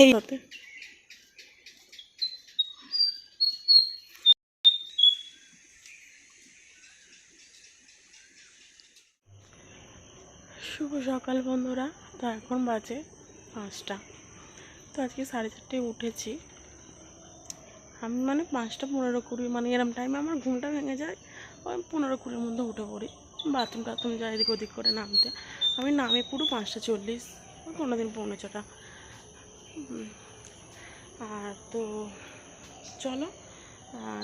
এই হতে শুভ সকাল বন্ধুরা। তো এখন বাজে 5টা। তো আজকে 4:30টায় উঠেছি আমি, মানে 5:15-20 মানে এরম টাইমে আমার ঘুমটা ভেঙে যায়। ওই 15-20-র মধ্যে উঠে পড়ি, বাথরুম টাথরুম যাই এদিক ওদিক করে নামতে। আমি নামে পুরো 5:40, কোনো দিন 5:45। আর তো চলো,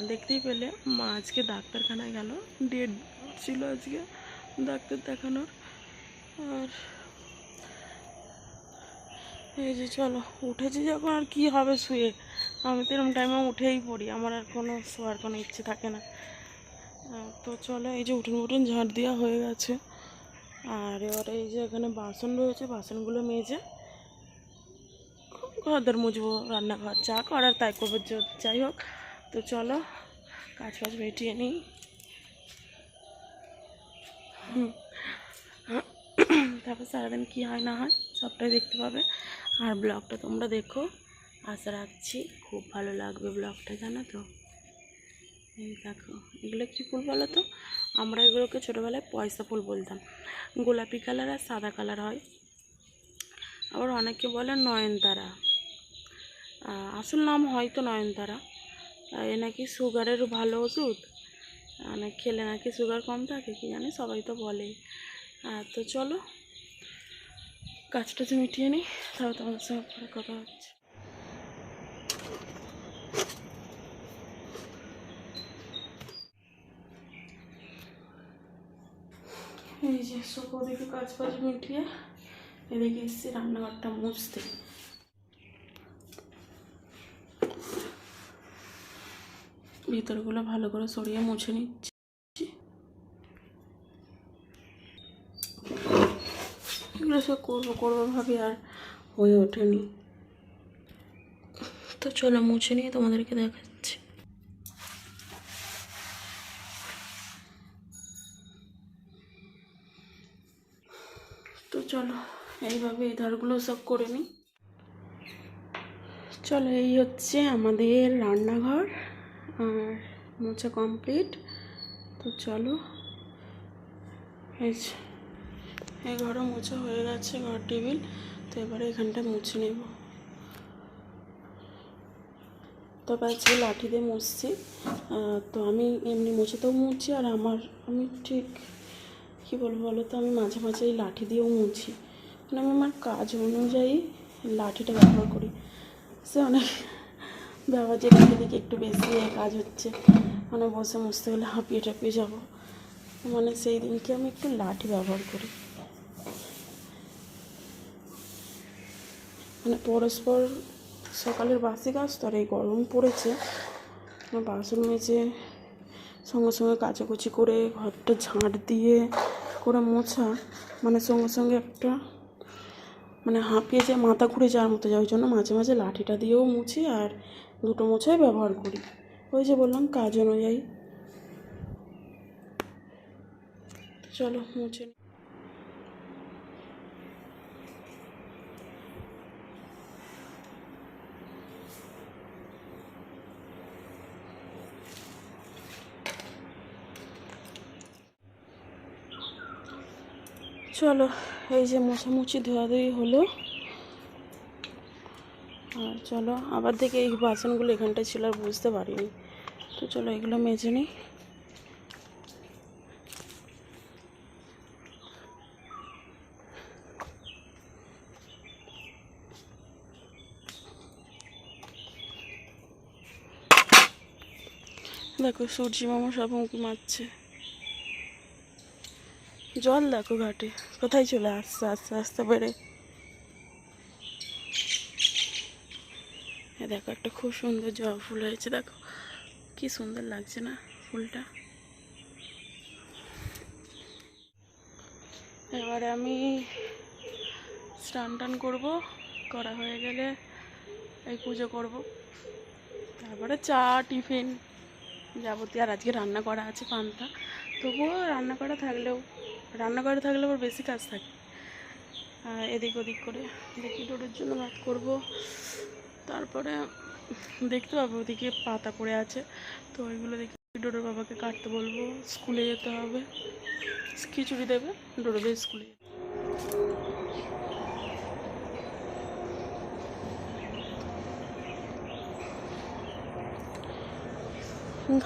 দেখতেই পেলে মা আজকে ডাক্তারখানায় গেল, ডেট ছিল আজকে ডাক্তার দেখানোর। আর এই যে চলো, উঠেছি যখন আর কি হবে শুয়ে, আমি তো এরকম টাইমে উঠেই পড়ি, আমার আর কোনো শোয়ার কোনো ইচ্ছে থাকে না। তো চলো, এই যে উঠোন ঝাড় দেওয়া হয়ে গেছে। আর এবারে এই যে এখানে বাসন রয়েছে, বাসনগুলো মেজে ঘরদের মুছবো, রান্নাঘর যা করার তাই করবো, যাই হোক। তো চলো কাজ মিটিয়ে নিই। তারপর সারাদিন কী হয় না হয় সবটাই দেখতে পাবে। আর ব্লগটা তোমরা দেখো, আশা রাখছি খুব ভালো লাগবে ব্লগটা, জানো তো। এই দেখো, এগুলো কী ফুল বলো তো? আমরা এগুলোকে ছোটোবেলায় পয়সা ফুল বলতাম। গোলাপি কালার আর সাদা কালার হয়। আবার অনেকে বলে নয়নতারা, আসল নাম হয়তো নয়নতারা। এ নাকি সুগারের ভালো ওষুধ, অনেক খেলে নাকি সুগার কম থাকে, কি জানি, সবাই তো বলে। তো চলো কাজটা মিটিয়ে নিই, তাহলে তোমাদের সঙ্গে পরে কথা হচ্ছে। এই যে সব ওদিকে কাজ মিটিয়ে এদিকে এসেছি রান্নাঘরটা মুছতে। ভিতরগুলো ভালো করে সরিয়ে মুছে নিচ্ছি। এগুলো সব করবো ভাবি, আর হয়ে ওঠেনি। তো চলো মুছে নিয়ে তোমাদেরকে দেখাচ্ছি। তো চলো এইভাবে এই ধারগুলো সব করে নিই। চলো, এই হচ্ছে আমাদের রান্নাঘর, আর মোছা কমপ্লিট। তো চলো, এই ঘরও মোছা হয়ে গেছে, ঘর টেবিল। তো এবারে এখানটা মুছে নেব। তবে আজকে লাঠি দিয়ে মুছছি। তো আমি এমনি মুছেতেও মুছছি, আর আমি ঠিক কী বলবো বলো তো, আমি মাঝে মাঝে এই লাঠি দিয়েও মুছি, মানে আমি আমার কাজ অনুযায়ী লাঠিটা ব্যবহার করি। সে অনেক ব্যবহার, যে দিকে একটু বেশি কাজ হচ্ছে, মানে বসে মুছতে গেলে হাঁপিয়ে টাপিয়ে যাবো, মানে সেই দিনকে আমি একটু লাঠি ব্যবহার করি। মানে পরস্পর সকালের বাসি কাজ তো, আর এই গরম পড়েছে, বাসন মেজে সঙ্গে সঙ্গে কাচাকুচি করে ঘরটা ঝাঁট দিয়ে করে মোছা, মানে সঙ্গে সঙ্গে একটা মানে হাঁপিয়ে যে মাথা ঘুরে যাওয়ার মতো যায়। ওই জন্য মাঝে মাঝে লাঠিটা দিয়েও মুছি, আর দুটো মোছাই ব্যবহার করি, ওই যে বললাম কাজ অনুযায়ী। চলো মুছে নিই। চলো, এই যে মোছামুছি ধোয়াধুয়ি হলো। আর চলো, আবার দেখে এই বাসনগুলো এখানটায় ছিল, আর বুঝতে পারিনি। তো চলো এগুলো মেজে নিই। দেখো সূর্যি মামা সব উঁকি মারছে, জল দেখো ঘাটে কোথায় চলে আসছে আস্তে আস্তে বেড়ে। দেখো একটা খুব সুন্দর জবা ফুল হয়েছে, দেখো কি সুন্দর লাগছে না ফুলটা। এবারে আমি স্নান টান করবো, করা হয়ে গেলে এই পুজো করব, তারপরে চা টিফিন যাবতীয়। আর আজকে রান্না করা আছে পান্তা, তবুও রান্না করা থাকলেও আবার বেশি কাজ থাকে। এদিক ওদিক করে দেখি ডোডোর জন্য ভাত করব। তারপরে দেখতে পাবো ওদিকে পাতা পড়ে আছে, তো ওইগুলো দেখি ডোডোর বাবাকে কাটতে বলবো। স্কুলে যেতে হবে, খিচুড়ি দেবে ডোডোদের স্কুলে।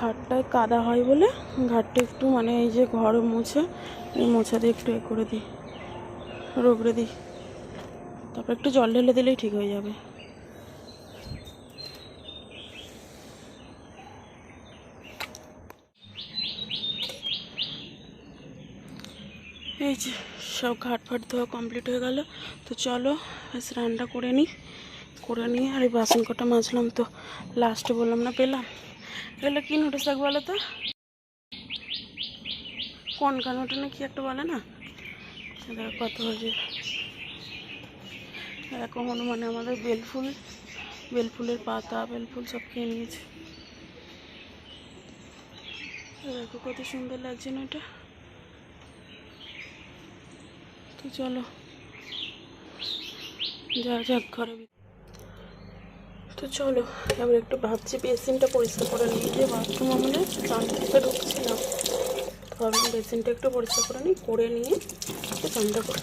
ঘাটটায় কাদা হয় বলে ঘাটটা একটু মানে এই যে ঘর মুছে, এই মোছা দিয়ে একটু করে দিই, রোগড়ে দিই, তারপর একটু জল ঢেলে দিলেই ঠিক হয়ে যাবে। এই যে সব ঘাট ফাট ধোয়া কমপ্লিট হয়ে গেল। তো চলো স্নানটা করে নিয়ে আর এই বাসন কটা মাজলাম। তো লাস্টে বললাম না পেলাম, এগুলো কি নোটিস শাক বলো তো, কোন কানোটা না কি একটা বলে না, কত হয়েছে এরকম হলো। মানে আমাদের বেলফুলের পাতা বেলফুল সব খেয়ে নিয়েছে। দেখো কত সুন্দর লাগছে না এটা। তো চলো যাক ঘরে। তো চলো এবার একটু ভাবছি বেসিনটা পরিষ্কার করে নিই, যে বাথরুম আমাদের চান থেকে ঢুকছিলাম, তো ভাবলাম বেসিনটা একটু পরিষ্কার করে নিয়ে চানটা করে।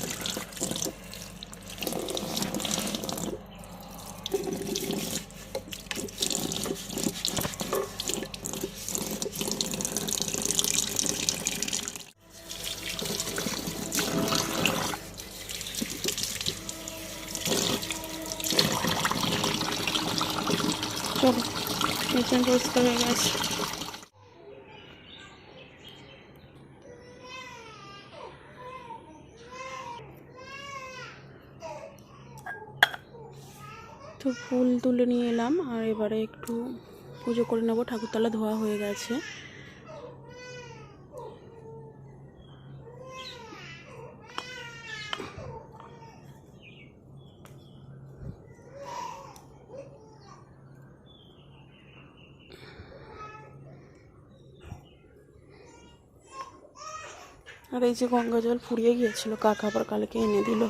চলো বেসিন পরিষ্কার হয়ে গেছে। তো ফুল তুলে নিয়ে এলাম, আর এবারে একটু পুজো করে নেবো। ঠাকুরতলা ধোয়া হয়ে গেছে। আর এই যে গঙ্গা জল ফুরিয়ে গিয়েছিল, কাকা আবার কালকে এনে দিল।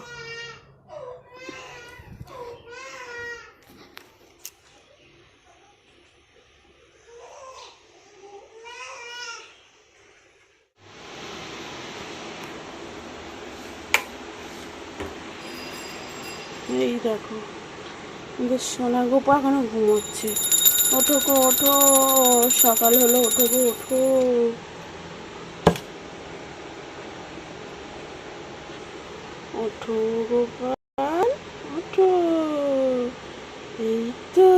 এই দেখো বেশ সোনা গোপা এখনো ঘুমোচ্ছে। ওঠো গো ওঠো, সকাল হলো, ওঠো গো ওঠো। ওঠো গোপাল ওঠো, এই তো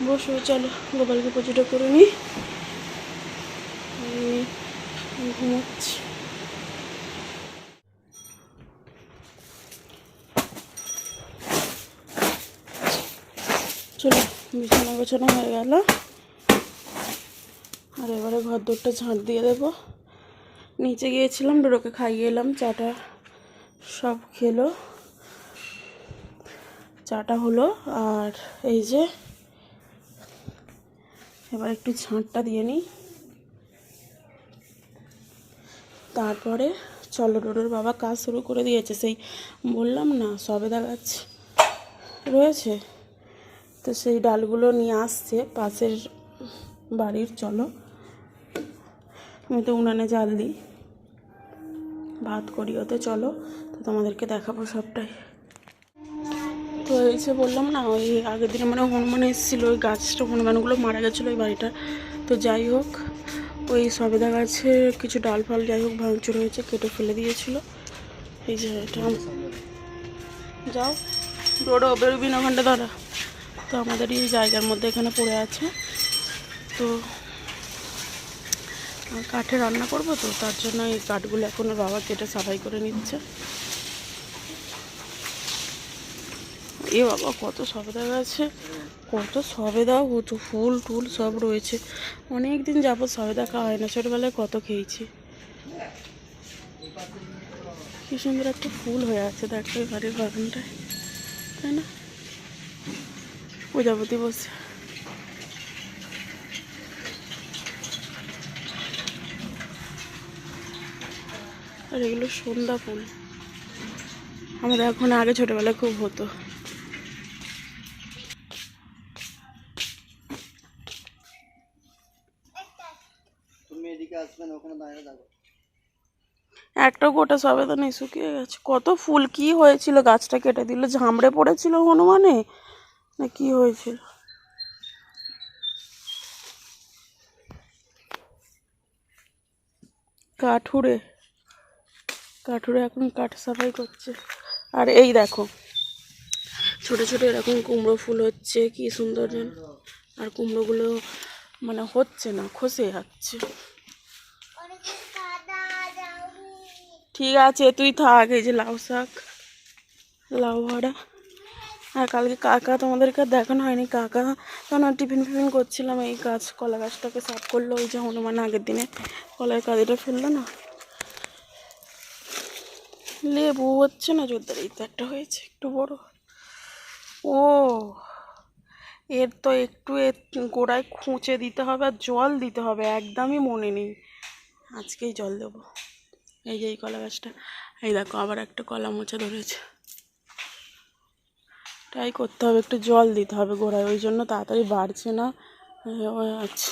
বসো। চলো গোপালকে পুজোটা করে নি, ঘুমোচ্ছি। চলো বিছানা গোছানো হয়ে গেল, আর এবারে ঘর দৌড়টা ঝাঁট দিয়ে দেবো। নিচে গিয়েছিলাম, ডোডোকে খাইয়ে এলাম, চাটা সব খেলো, চাটা হলো। আর এই যে এবার একটু ঝাঁটটা দিয়ে নিই, তারপরে চলো। ডোডোর বাবা কাজ শুরু করে দিয়েছে, সেই বললাম না সবেদা গাছ রয়েছে, তো সেই ডালগুলো নিয়ে আসছে পাশের বাড়ির। চলো আমি তো উনানে জাল দিই, ভাত করি ওতে। চলো তো তোমাদেরকে দেখাবো সবটাই। তো এই যে বললাম না, ওই আগের দিনে মানে হনুমান এসেছিলো, ওই গাছটা হনুমানগুলো মারা গেছিলো ওই বাড়িটা। তো যাই হোক ওই সবেদা গাছের কিছু ডাল ফাল যাই হোক ভাঙচুর হয়েছে, কেটে ফেলে দিয়েছিল। এই যে এটা যাও ডোডো বেরোবি না ওখানটা ধরা। তো আমাদের এই জায়গার মধ্যে এখানে পড়ে আছে, তো কাঠে রান্না করবো, তো তার জন্য এই কাঠগুলো এখন বাবা কেটে সাফাই করে নিচ্ছে। এ বাবা কত সবেদা গাছে, কত সবেদা, কত ফুল টুল সব রয়েছে। অনেক দিন যাবত সবেদা খাওয়া হয় না, ছোটোবেলায় কত খেয়েছি। কি সুন্দর একটা ফুল হয়ে আছে দেখো এই বাড়ির বাগানটায়, তাই না? প্রজাপতি বসে। আর এগুলো সন্ধ্যা ফুল। আমাদের এখন আগে ছোটোবেলায় খুব হতো। একটা গোটা সবেদা নেই, শুকিয়ে গেছে। কত ফুল কি হয়েছিল, গাছটা কেটে দিল, ঝামড়ে পড়েছিল হনুমানে না কি হয়েছিল। কাঠুরে কাঠুরে এখন কাঠ সাফাই করছে। আর এই দেখো ছোট ছোট এরকম কুমড়ো ফুল হচ্ছে, কি সুন্দর যেন। আর কুমড়োগুলো মানে হচ্ছে না, খসে যাচ্ছে। ঠিক আছে তুই থাক। এই যে লাউ শাক, লাউ ভাড়া। আর কালকে কাকা তোমাদেরকে দেখানো হয়নি, কাকা তখন টিফিন ফিফিন করছিলাম, এই গাছ কলা গাছটাকে সাফ করলো। ওই যে হনুমান আগের দিনে কলার কাঁদিটা ফেললো না, লেবু হচ্ছে না জোরদার। এই তো একটা হয়েছে একটু বড়। ও এর তো একটু এর গোড়ায় খুঁচে দিতে হবে আর জল দিতে হবে, একদমই মনে নেই। আজকেই জল দেবো। এই যে এই কলা গাছটা, এই দেখো আবার একটা কলা মোচা ধরেছে। ট্রাই করতে হবে, একটু জল দিতে হবে গোড়ায়, ওই জন্য তাড়াতাড়ি বাড়ছে না। আচ্ছা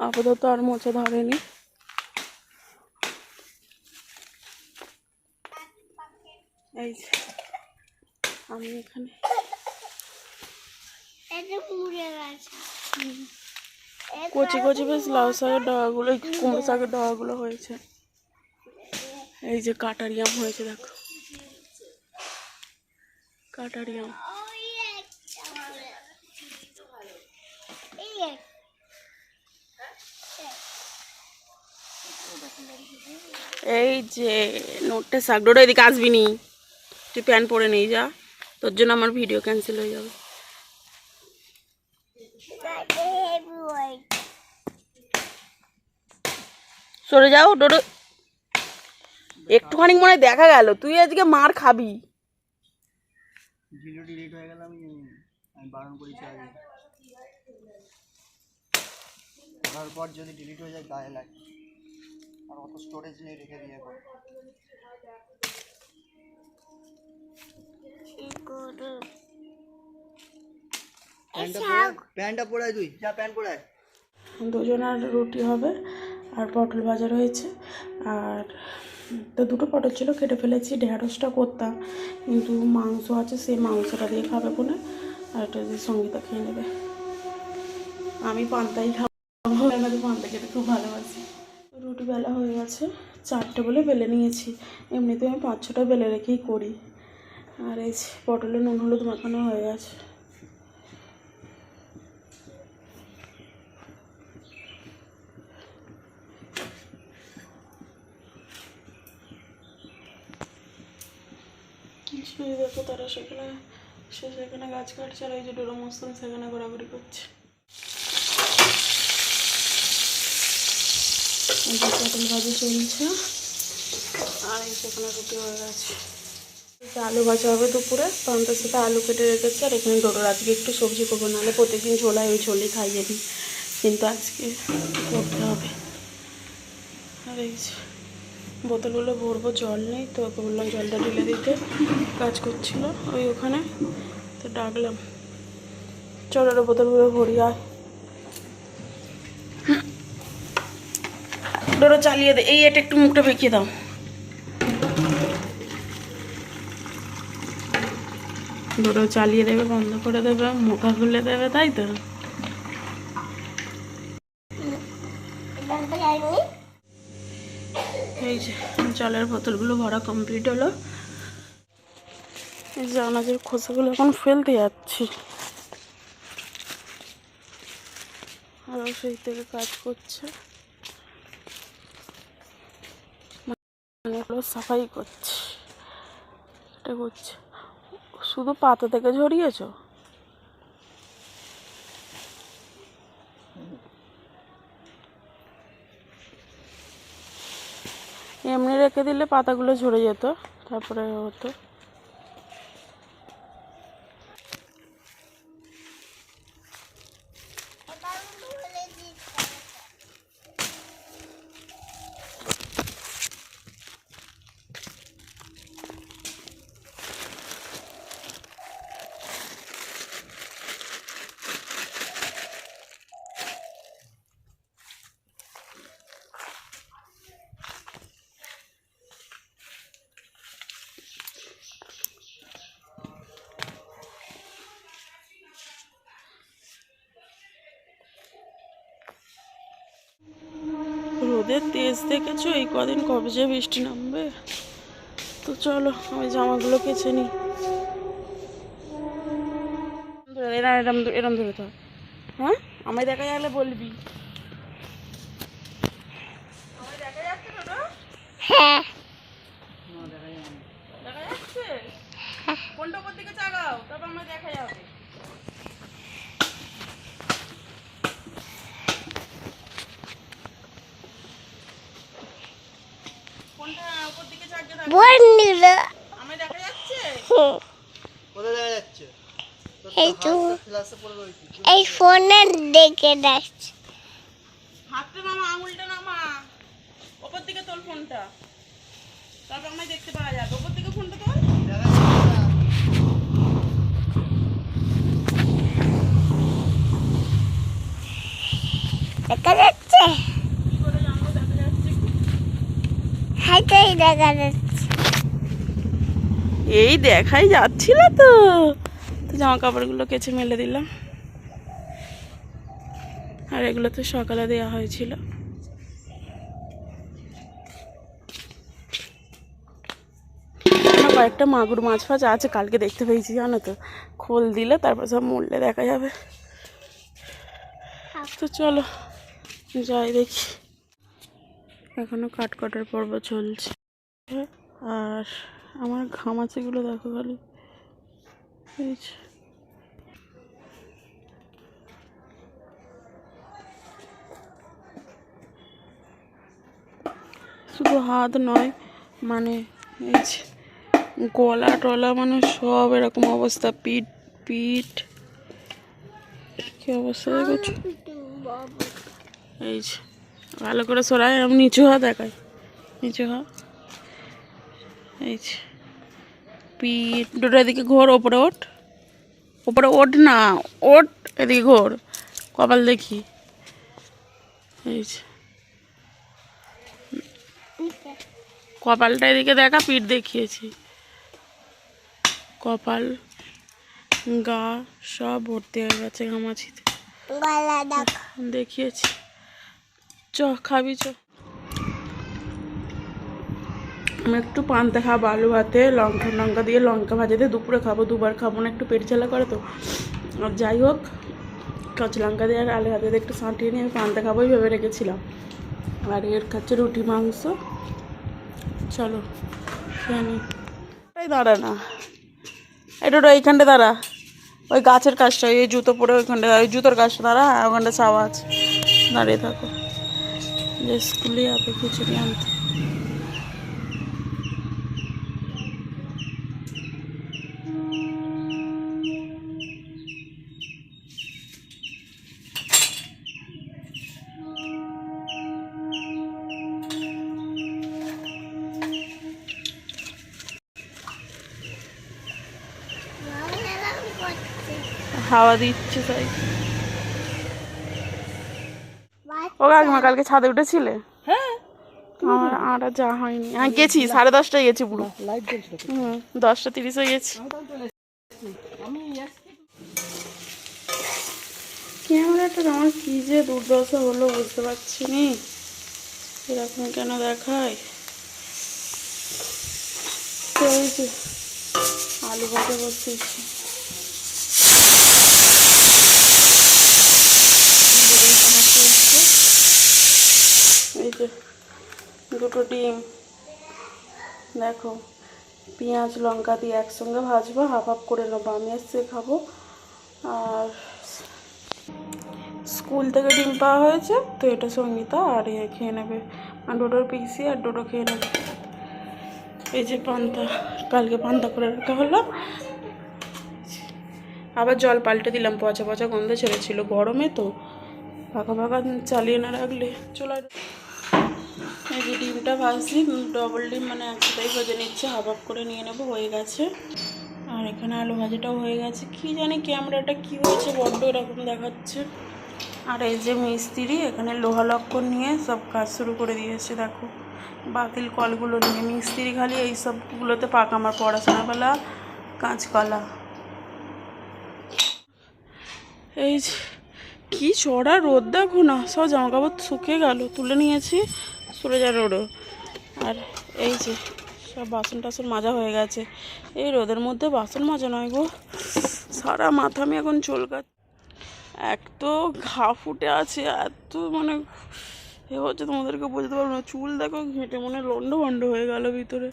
আপাতত আর মোচা ধরেনি। এই যে আমি এখানে কচি কচি বেশ লাউ শাকের ডগাগুলো, কুমড়ো শাকের ডগাগুলো হয়েছে। এই যে কাটারিয়াম হয়েছে, দেখো কাটারিয়াম। এই যে নোটটা শাক, ডোডো এদিকে আসবি নি, তুই প্যান্ট পরে নেই যা, তোর জন্য আমার ভিডিও ক্যান্সেল হয়ে যাবে। সরে যাও ডোডো, একটুখানি মনে দেখা গেল, তুই আজকে মার খাবি। ভিডিও ডিলিট হয়ে গেল, আমি বারণ করেছি আগে। করার পর যদি ডিলিট হয়ে যায় গায়ে লাগে, আর অত স্টোরেজ নেই রেখে দিয়ে এখন। প্যান্টটা পরায়, তুই যা প্যান্ট পরায়। দুজনের রুটি হবে আর পটল ভাজা রয়েছে। আর তো দুটো পটল ছিল, কেটে ফেলেছি, ঢেঁড়সটা করতাম কিন্তু মাংস আছে, সেই মাংসটা দিয়ে খাবে বলে। আর এটা দিয়ে সঙ্গীতা খেয়ে নেবে, আমি পান্তাই খাবো, আমি পান্তা খেতে খুব ভালোবাসি। রুটি বেলা হয়ে গেছে, 4টে বলে বেলে নিয়েছি, এমনিতে আমি 5-6টা বেলে রেখেই করি। আর এই পটলে নুন হলুদ মাখানো হয়ে গেছে। দেখো তারা সেখানে গাছ কাটছে, আর এই যে ডোরা মস্তান সেখানে ঘোরাঘুরি করছে। পটল ভাজি চলছে, আর এই সেখানে রুটি হয়ে গেছে। আলু ভাজা হবে দুপুরে, পান্তার সাথে আলু কেটে রেখেছি। আর এখানে ডোডোর আজকে একটু সবজি করবো, নাহলে প্রত্যেকদিন ঝোলাই ওই ঝোলই খাইয়ে দিই, কিন্তু আজকে করতে হবে। আর এই বোতলগুলো ভরবো, জল নেই তো, ওকে বললাম জলটা ঢেলে দিতে, কাজ করছিল ওই ওখানে, তো ডাকলাম চল ওরা বোতলগুলো ভরি। আয় ডোরো চালিয়ে দে, এই এটা একটু মুখটা বেঁকিয়ে দাও। ডোরো চালিয়ে দেবে, বন্ধ করে দেবে, মুখা খুলে দেবে, তাই তো। এই যে জলের বোতলগুলো ভরা কমপ্লিট হলো। এই যে আনাজের খোসাগুলো এখন ফেলতে যাচ্ছি, আরও সেই থেকে কাজ করছে, অনেকগুলো সাফাই করছে। এটা করছে শুধু পাতা থেকে ঝরিয়েছ, এমনি রেখে দিলে পাতাগুলো ঝরে যেত, তারপরে হতো। রোদের তেজ দেখেছো, এই কদিন কবে যে বৃষ্টি নামবে। তো চলো আমি জামাগুলো কেচে নিই। এরম এরম এরম ধরে তো, হ্যাঁ আমায় দেখা গেলে বলবি। আমায় দেখা যাচ্ছে তো? হ্যাঁ দেখা যাচ্ছে? কোনটা কোন দিকে চাগাও, তারপর আমায় দেখা যাবে। কোনটা উপর দিকে চাগিয়ে থাকবে? বন্ধুরা আমায় দেখা যাচ্ছে? কোথায় দেখা যাচ্ছে? তোর এই তো তো হাতটা ফ্ল্যাশে পড়ে রয়েছে। এই ফোনে দেখে যাচ্ছে। হাতটা নামা, আঙুলটা নামা, ওপর দিকে তোল ফোনটা, তারপর আমায় দেখতে পাওয়া যাবে। ওপর দিকে ফোনটা তোল। দেখা যাচ্ছে না। দেখা যাচ্ছে, কি করে জানবো দেখা যাচ্ছে কি? হাইটাই দেখা যাচ্ছে। এই দেখাই যাচ্ছিল তো। তো জামা কাপড়গুলো কেচে মেলে দিলাম, আর এগুলো তো সকালে দেওয়া হয়েছিল। কয়েকটা মাগুর মাছ ফাছ আছে, কালকে দেখতে পেয়েছি জানো তো। খোল দিলে তারপর সব মরলে দেখা যাবে। তো চলো যাই দেখি। এখনো কাটার পর্ব চলছে। আর আমার ঘামাচিগুলো দেখো খালি, এই যে। শুধু হাত নয়, মানে এই যে গলা টলা, মানে সব এরকম অবস্থা। পিঠ পিঠ কি অবস্থা দেখেছো? এই যে ভালো করে সরাই, আমি নিচু হা দেখাই, নিচু হা। এই যে পিঠ দুটো, এদিকে ঘোর, ওপরে ওঠ, ওপরে ওঠ না, ওঠ, এদিকে ঘোর, কপাল দেখি। এই যে কপালটা এদিকে দেখা, পিঠ দেখিয়েছি, কপাল গা সব ভর্তি হয়ে গেছে ঘামাচিতে, গলা দেখা দেখিয়েছি। চ খাবি চ। আমি একটু পান্তা খাবো, আলু ভাতে লঙ্কা লঙ্কা দিয়ে, লঙ্কা ভাজাতে দুপুরে খাবো, দুবার খাবো না, একটু পেট জ্বালা করে তো। আর যাই হোক, কাঁচা লঙ্কা দিয়ে আর আলু ভাতে দিয়ে একটু সাঁটিয়ে নিয়ে আমি পান্তা খাবোই ভেবে রেখেছিলাম। আর এর খাচ্ছে রুটি মাংস। চলো খেয়ে নি। দাঁড়া না, এটা এইখানটা দাঁড়া, ওই গাছের কাজটা, এই জুতো পরে ওইখানটা, ওই জুতোর কাজটা দাঁড়া, হ্যাঁ ওখানটা ছাওয়া আছে, দাঁড়িয়ে থাকো। যে স্কুলে যাবে খিচুড়ি আনতে। হাওয়া দিচ্ছে তাই। ও কাকিমা কালকে ছাদে উঠেছিলে? হ্যাঁ, আমার আর যা হয়নি, হ্যাঁ গেছি 10:30টায় গেছি পুরো। লাইট জ্বলছিল তো। 10:30 গেছি। আমি ক্যামেরাটা আমার কি যে দুর্দশা হলো বুঝতে পারছি নি, এরকম কেন দেখায়। তো এই যে আলু ভাজা বসিয়েছি, এই যে দুটো ডিম, দেখো পেঁয়াজ লঙ্কা দিয়ে একসঙ্গে ভাজবো, হাফ হাফ করে নেবো, আমি এসে খাবো। আর স্কুল থেকে ডিম পাওয়া হয়েছে তো, এটা সঙ্গীতা আর এ খেয়ে নেবে, আর ডোডোর পিসি আর ডোডো খেয়ে নেবে। এই যে পান্তা, কালকে পান্তা করে রাখা হলো, আবার জল পাল্টে দিলাম, পচা পচা গন্ধ ছেড়েছিল, গরমে তো ফাঁকা ফাঁকা চালিয়ে না রাখলে চলে। এই যে ডিমটা ভাজছি, ডবল ডিম মানে একসাথেই ভেজে নিচ্ছে, হাফ হাফ করে নিয়ে নেবো, হয়ে গেছে। আর এখানে আলু ভাজাটাও হয়ে গেছে। কি জানি ক্যামেরাটা কি হয়েছে, বড্ড এরকম দেখাচ্ছে। আর এই যে মিস্ত্রি এখানে লোহা লক্কর নিয়ে সব কাজ শুরু করে দিয়েছে, দেখো বাতিল কলগুলো নিয়ে। মিস্ত্রি খালি এই সবগুলোতে পাক, আমার পড়াশোনাবেলা কাঁচকলা। এই যে কি চড়া রোদ দেখো না, সব জামা কাপড় শুকিয়ে গেল, তুলে নিয়েছি, সরে যা রোডও। আর এই যে সব বাসন টাসন মাজা হয়ে গেছে। এই রোদের মধ্যে বাসন মাজা নয় গো, সারা মাথা আমি এখন চুলকাচ্ছে। এক তো ঘা ফুটে আছে, এত মানে এ হচ্ছে তোমাদেরকে বোঝাতে পারবো না। চুল দেখো ঘেঁটে মনে লন্ড ভন্ড হয়ে গেল ভিতরে।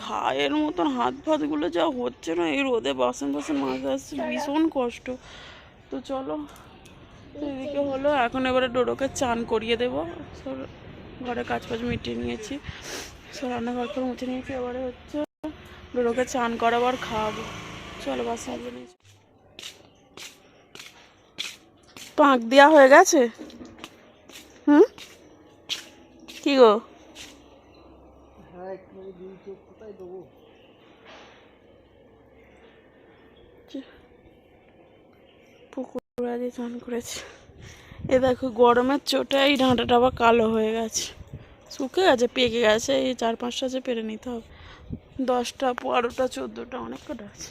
ঘায়ের মতন হাত ফাতগুলো যা হচ্ছে না, এই রোদে বাসন বাসন মাজতে আসছে, ভীষণ কষ্ট। তো চলো, এদিকে হলো এখন এবারে ডোডোকে চান করিয়ে দেবো। সব ঘরে কাজ ফাজ মিটিয়ে নিয়েছি, সব রান্নাঘর করে মুছে নিয়েছি। এবারে হচ্ছে ডোডোকে চান করাবো আর খাওয়াবো। চলো বাসন মাজতে নিয়েছি। পাঁক দেওয়া হয়ে গেছে? হুম, কি গো? পুকুরে আজ চান করেছে। এ দেখো গরমের চোটে এই ডাঁটাটা আবার কালো হয়ে গেছে, শুকে গেছে, পেকে গেছে। এই 4-5টা যে পেরে নিতে হবে। 10টা 12টা 14টা অনেক কটা আছে।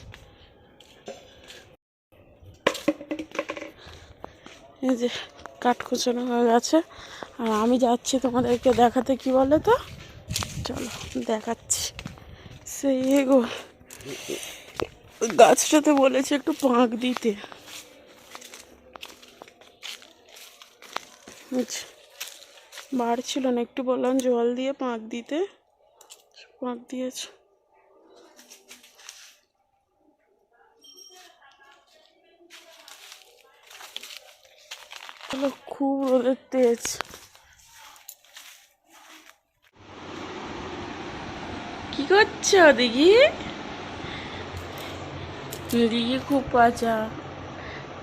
এই যে কাঠ কুচানো হয়ে গেছে। আর আমি যাচ্ছি তোমাদেরকে দেখাতে, কি বলে তো, চলো দেখাচ্ছি। সেই গো গাছটাতে বলেছে একটু পাঁক দিতে। বাড়ছিল না, একটু বললাম জল দিয়ে পাঁক দিতে, পাঁক দিয়েছে। খুব রোদের তেজ। কি করছো দিঘি? দিঘি খুব পাচা,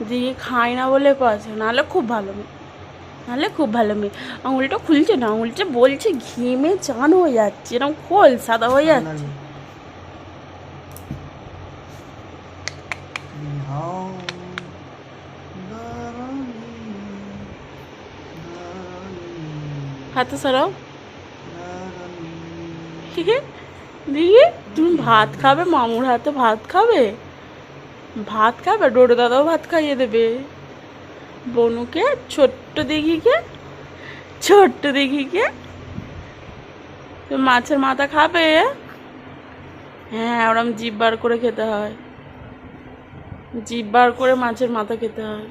দিঘি খায় না বলে পাচা, নাহলে খুব ভালো মেয়ে, নাহলে খুব ভালো মেয়ে। আঙুলটা খুলছে না, আঙুলটা বলছে ঘেমে চান হয়ে যাচ্ছে, এরকম খোল সাদা হয়ে যাচ্ছে। হাতে সরাও। দিঘি তুমি ভাত খাবে? মামুর হাতে ভাত খাবে? ভাত খাবে? ডোডো দাদাও ভাত খাইয়ে দেবে বনুকে, ছোট্ট দিঘিকে, ছোট্ট দিঘিকে। মাছের মাথা খাবে? হ্যাঁ, ওরম জিভ বার করে খেতে হয়, জিভ বার করে মাছের মাথা খেতে হয়।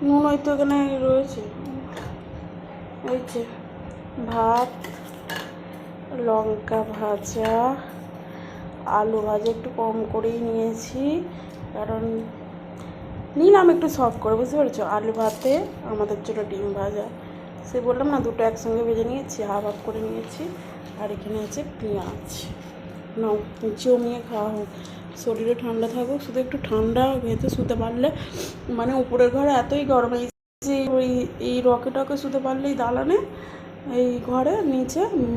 নুন ওই তো এখানে রয়েছে, ওই যে ভাত, লঙ্কা ভাজা, আলু ভাজা একটু কম করেই নিয়েছি, কারণ নিলাম একটু সফট করে, বুঝতে পেরেছো। আলু ভাতে আমাদের জন্য ডিম ভাজা, সে বললাম না, দুটো একসঙ্গে ভেজে নিয়েছি, হাফ হাফ করে নিয়েছি। আর এখানে আছে পেঁয়াজ। নাও জমিয়ে খাওয়া হোক, শরীরে ঠান্ডা থাকুক। শুধু একটু ঠান্ডা খেতে শুতে পারলে, মানে উপরের ঘরে এতই গরম, এই যে এই রকে টকে শুতে পারলেই দালানে, এই ঘরে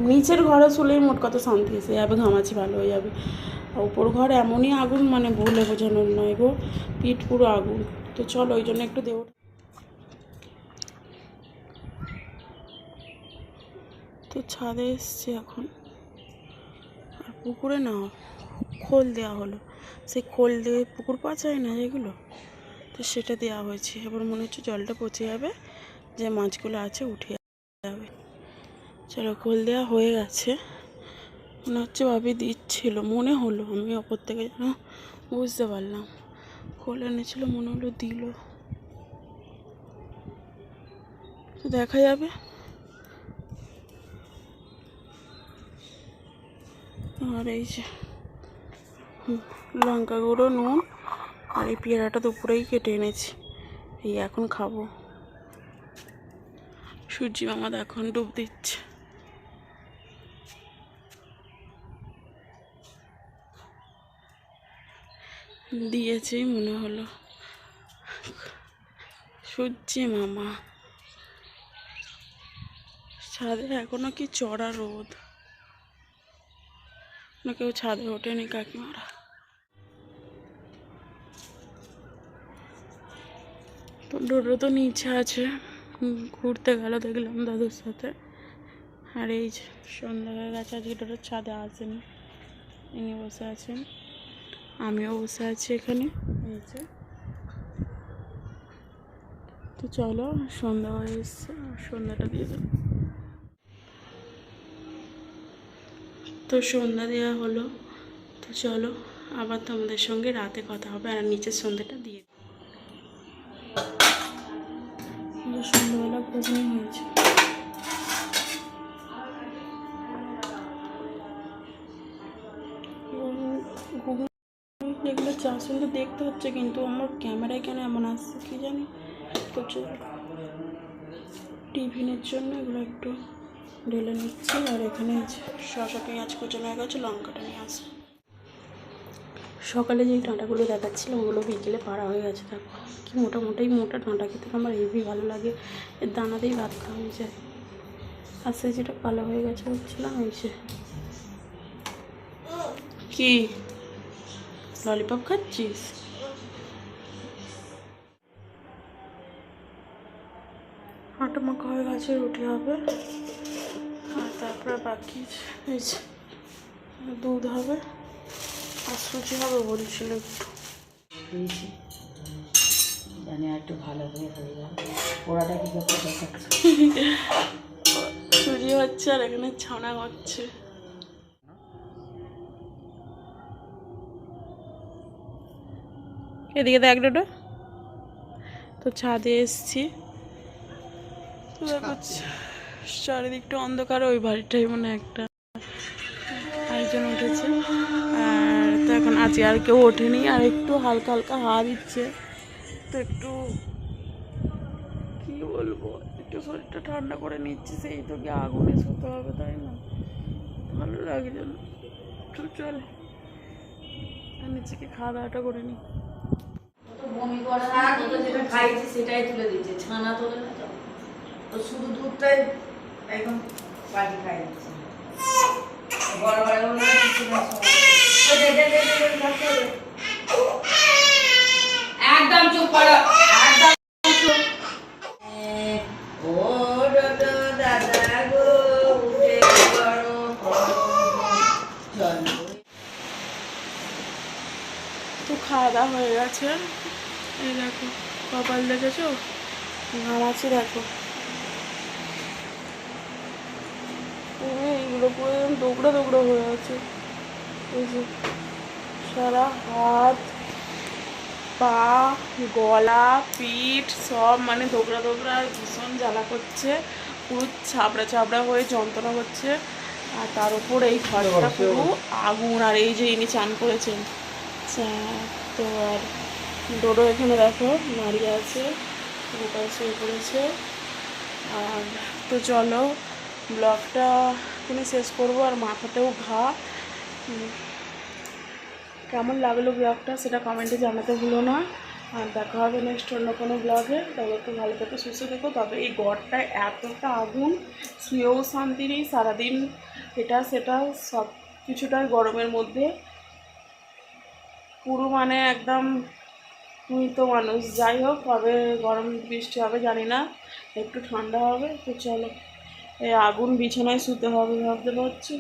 নিচের ঘরে শুলেই মোট কত শান্তি এসে যাবে, ঘামাচি ভালো হয়ে যাবে। আর উপর ঘরে এমনই আগুন, মানে বলে বোঝানোর নয় গো, পিঠ পুরো আগুন। তো চলো ওই জন্য একটু দেবো। তো ছাদে এসছি এখন, আর পুকুরে না খোল দেওয়া হলো, সেই খোল দিয়ে পুকুর পাচায় না যেগুলো, তো সেটা দেওয়া হয়েছে। এবার মনে হচ্ছে জলটা পচে যাবে, যে মাছগুলো আছে উঠে যাবে। চলো খোল দেওয়া হয়ে গেছে, মনে হচ্ছে ভাবি দিচ্ছিল, মনে হলো, আমি ওপর থেকে যেন বুঝতে পারলাম। খোল এনেছিল, মনে হলো দিল, তো দেখা যাবে। আর এই যে লঙ্কা গুঁড়ো, নুন, আর এই পেয়ারাটা দুপুরেই কেটে এনেছি, এই এখন খাবো। সূর্যি মামা এখন ডুব দিচ্ছে। দিয়েছেই মনে হলো, সূর্যি মামা। ছাদে এখনো কি চড়া রোদ, না কেউ ছাদে ওঠেনি কাকিমারা। তো ডোডো তো নিচে আছে, ঘুরতে গেল দেখলাম দাদুর সাথে। আর এই যে সন্ধ্যা হয়ে গেছে, আজকে ডোডোর ছাদে আসেনি, ইনি বসে আছেন, আমিও বসে আছি এখানে, এই যে। তো চলো সন্ধ্যা হয়ে এসছে, আর সন্ধ্যাটা দিয়ে দেবো। তো সন্ধ্যা দেওয়া হলো, তো চলো আবার তোমাদের সঙ্গে রাতে কথা হবে। আর নিচের সন্ধ্যাটা দিয়ে সন্ধ্যাবেলা ঘুগনি হয়েছে। ঘুগনি এগুলো চা সুন্দর দেখতে হচ্ছে, কিন্তু আমার ক্যামেরায় কেন এমন আসছে কি জানি। তো টিফিনের জন্য এগুলো একটু ঢেলে নিচ্ছি। আর এখানে শসা পেঁয়াজ কুচানো হয়ে গেছে, লঙ্কাটা নিয়ে আসে। সকালে যেই ডাঁটাগুলো দেখাচ্ছিলাম ওগুলো বিকেলে পাড়া হয়ে গেছে। তারপর কি মোটা ডাঁটা খেতে আমার হেভি ভালো লাগে, এর দানাতেই ভাত খাওয়া হয়ে যায়। আর সে যেটা কালো হয়ে গেছে বলছিলাম, এই যে কি ললিপপ খাচ্ছিস? আটা মাখা হয়ে গেছে, রুটি হবে। আর তারপরে বাকি এই যে দুধ হবে আর সুজি হবে বলছিল একটু। দিয়েছি জানি আর একটু ভালো হয়ে যাবে। পোড়াটা কি করতে দেখাচ্ছে? সুজি হচ্ছে আর এখানে ছানা হচ্ছে। এদিকে দেখ ডোডো। তো ছাদে এসছি, চারিদিকটা অন্ধকার। ওই বাড়িটাই মানে একটা একজন উঠেছে, আর তো এখন আজকে আর কেউ ওঠেনি। আর একটু হালকা হালকা হাওয়া দিচ্ছে, তো একটু কি বলবো, একটু শরীরটা ঠান্ডা করে নিচ্ছি। সেই তো গিয়ে আগুনে শুতে হবে, তাই না? ভালো লাগে যেন। তো চল নিচে কি খাওয়া দাওয়াটা করে নিই। বমি করে না, তো যেটা খাইছি সেটাই তুলে দিচ্ছে, ছানা তোলে না তো। তো শুধু দুধটাই একদম বাড়ি খাই দিচ্ছে। বড় বড় হলো কিছু না, একদম চুপ করো, একদম চুপ। ও দাদা গো উঠে বড় চলো। তো খাওয়া দাওয়া হয়ে গেছে। এই দেখো কপাল দেখেছো, ঘামাচ্ছি দেখো। এইগুলো পুরো দোগড়া দোগড়া হয়ে আছে। এই যে সারা হাত, পা, গলা, পিঠ সব মানে দোগড়া দোগড়া, ভীষণ জ্বালা করছে, পুরো ছাবড়া ছাবড়া হয়ে যন্ত্রণা করছে। আর তার উপর এই ঘরটা পুরো আগুন। আর এই যে ইনি চান করেছেন, তো আর ডোডো এখানে দেখো দাঁড়িয়ে আছে, গোপাল শুয়ে পড়েছে। আর তো চলো ব্লগটা এখানে শেষ করবো। আর মাথাতেও ঘা। কেমন লাগলো ব্লগটা সেটা কমেন্টে জানাতে ভুলো না। আর দেখা হবে নেক্সট অন্য কোনো ব্লগে। তবে একটু ভালো থেকে সুস্থ থেকো। তবে এই ঘরটায় এতটা আগুন, শুয়েও শান্তি নেই, সারাদিন এটা সেটা সব কিছুটাই গরমের মধ্যে পুরো মানে একদম মৃত মানুষ। যাই হোক, কবে গরম বৃষ্টি হবে জানি না, একটু ঠান্ডা হবে। তো চলো এই আগুন বিছানায় শুতে হবে ভাবতে পারছি।